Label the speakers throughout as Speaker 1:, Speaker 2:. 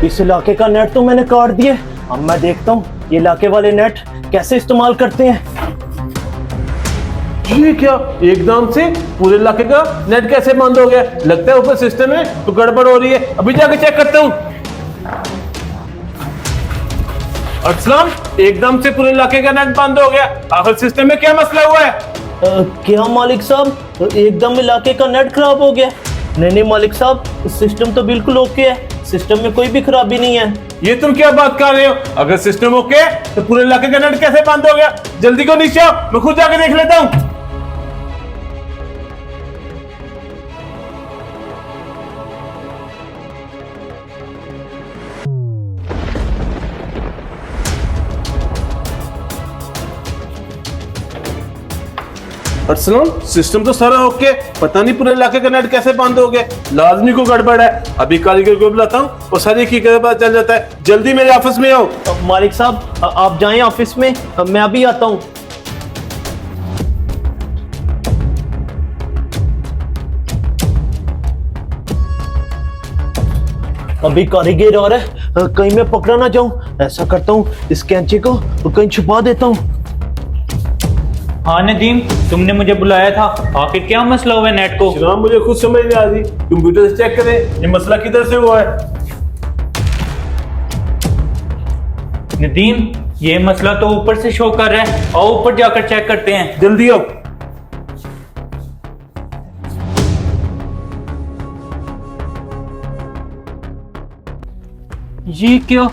Speaker 1: इस इलाके का नेट तो मैंने काट दिया। अब मैं देखता हूँ ये इलाके वाले नेट कैसे इस्तेमाल करते हैं।
Speaker 2: ये क्या, एकदम से पूरे इलाके का नेट कैसे बंद हो गया? लगता है ऊपर सिस्टम में तो गड़बड़ हो रही है। अभी जाके चेक करता हूँ। अर्सलान, एकदम से पूरे इलाके का नेट बंद हो गया। आखिर सिस्टम में क्या मसला हुआ है?
Speaker 1: क्या मालिक साहब, एकदम इलाके का नेट खराब हो गया? नहीं मालिक साहब, सिस्टम तो बिल्कुल ओके है, सिस्टम में कोई भी खराबी नहीं है।
Speaker 2: ये तुम क्या बात कर रहे हो? अगर सिस्टम ओके है तो पूरे इलाके का नेट कैसे बंद हो गया? जल्दी को नीचे आओ, मैं खुद जाके देख लेता हूँ। अर्सलान, सिस्टम तो सारा ओके, पता नहीं पूरे इलाके का नेट कैसे बंद हो गया। लाजमी को गड़बड़ है। अभी कारीगर को बुलाता हूँ और सारी हकीकत पता चल जाता है। जल्दी मेरे ऑफिस में आओ।
Speaker 1: मालिक साहब आप जाएं ऑफिस में, मैं अभी आता हूँ। अभी कारीगर आ रहा है, कहीं मैं पकड़ा ना जाऊं। ऐसा करता हूँ, इस कैंची को कहीं छुपा देता हूँ।
Speaker 3: हाँ नदीम, तुमने मुझे बुलाया था, आखिर क्या मसला हुआ है नेट को?
Speaker 2: जनाब, मुझे खुद समझ नहीं आ रही। कंप्यूटर से चेक करें ये मसला किधर से हुआ है।
Speaker 3: नदीम, ये मसला तो ऊपर से शो कर रहा है, आओ ऊपर जाकर चेक करते हैं।
Speaker 2: जल्दी आओ।
Speaker 3: ये क्या,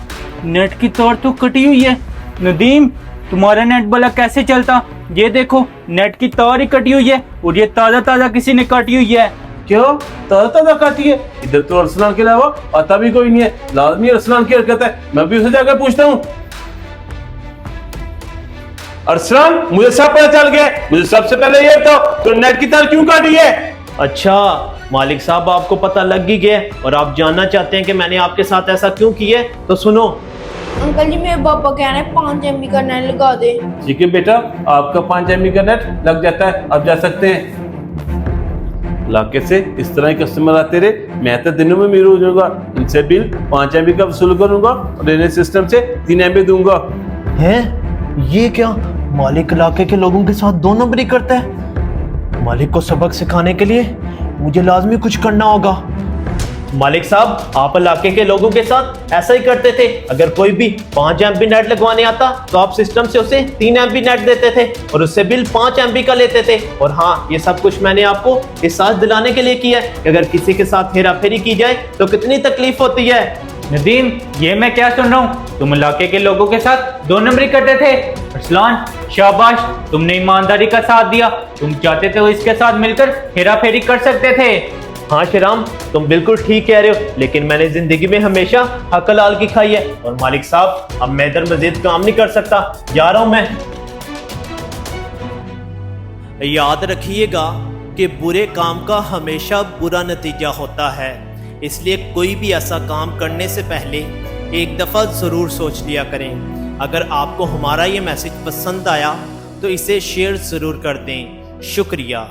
Speaker 3: नेट की तार तो कटी हुई है। नदीम, तुम्हारा नेट भला कैसे चलता? ये देखो, नेट की तार ही कटी हुई है और ये ताजा ताजा किसी ने काटी हुई है।
Speaker 2: क्यों ताजा ताजा काटी है? इधर तो अर्सलान के अलावा आता भी कोई नहीं है। लाजमी अर्सलान की हरकत है। मैं भी उसे जाकर पूछता हूँ। अर्सलान, मुझे सब पता चल गया। मुझे सबसे पहले ये बताओ, तो नेट की तार क्यों काटी है?
Speaker 1: अच्छा मालिक साहब, आपको पता लग ही गया और आप जानना चाहते हैं कि मैंने आपके साथ ऐसा क्यों किया है, तो सुनो।
Speaker 4: अंकल जी, मेरे पापा कह रहे हैं 5 MB का नेट लगा दे।
Speaker 2: ठीक है बेटा, आपका 5 MB का नेट लग जाता है, आप जा सकते हैं। इलाके से इस तरह के कस्टमर आते रहे, मैं तो दिनों में मीर हो जाऊंगा। इनसे बिल 5 MB का वसूल करूंगा और इन्हें सिस्टम से 3 MB दूंगा।
Speaker 1: हैं? ये क्या, मालिक इलाके के लोगों के साथ 2 नंबरी करता है? मालिक को सबक सिखाने के लिए मुझे लाजमी कुछ करना होगा। मालिक साहब, आप इलाके के लोगों के साथ ऐसा ही करते थे। अगर कोई भी 5 MB नेट लगवाने आता तो आप सिस्टम से उसे 3 MB नेट देते थे और उससे बिल 5 MB का लेते थे। और हाँ, ये सब कुछ मैंने आपको एहसास दिलाने के लिए किया है कि अगर किसी के साथ हेरा फेरी की जाए तो कितनी तकलीफ होती है।
Speaker 3: नदीम, ये मैं क्या सुन रहा हूँ? तुम इलाके के लोगों के साथ 2 नंबरी करते थे? अर्सलान, शाबाश, तुमने ईमानदारी का साथ दिया। तुम चाहते थे इसके साथ मिलकर हेरा फेरी कर सकते थे।
Speaker 1: हाँ शिराम, तुम बिल्कुल ठीक कह रहे हो, लेकिन मैंने जिंदगी में हमेशा हक हलाल की खाई है। और मालिक साहब, अब मैं इधर मजीद काम नहीं कर सकता, जा रहा हूं मैं। याद रखिएगा कि बुरे काम का हमेशा बुरा नतीजा होता है, इसलिए कोई भी ऐसा काम करने से पहले एक दफ़ा ज़रूर सोच लिया करें। अगर आपको हमारा ये मैसेज पसंद आया तो इसे शेयर ज़रूर कर दें। शुक्रिया।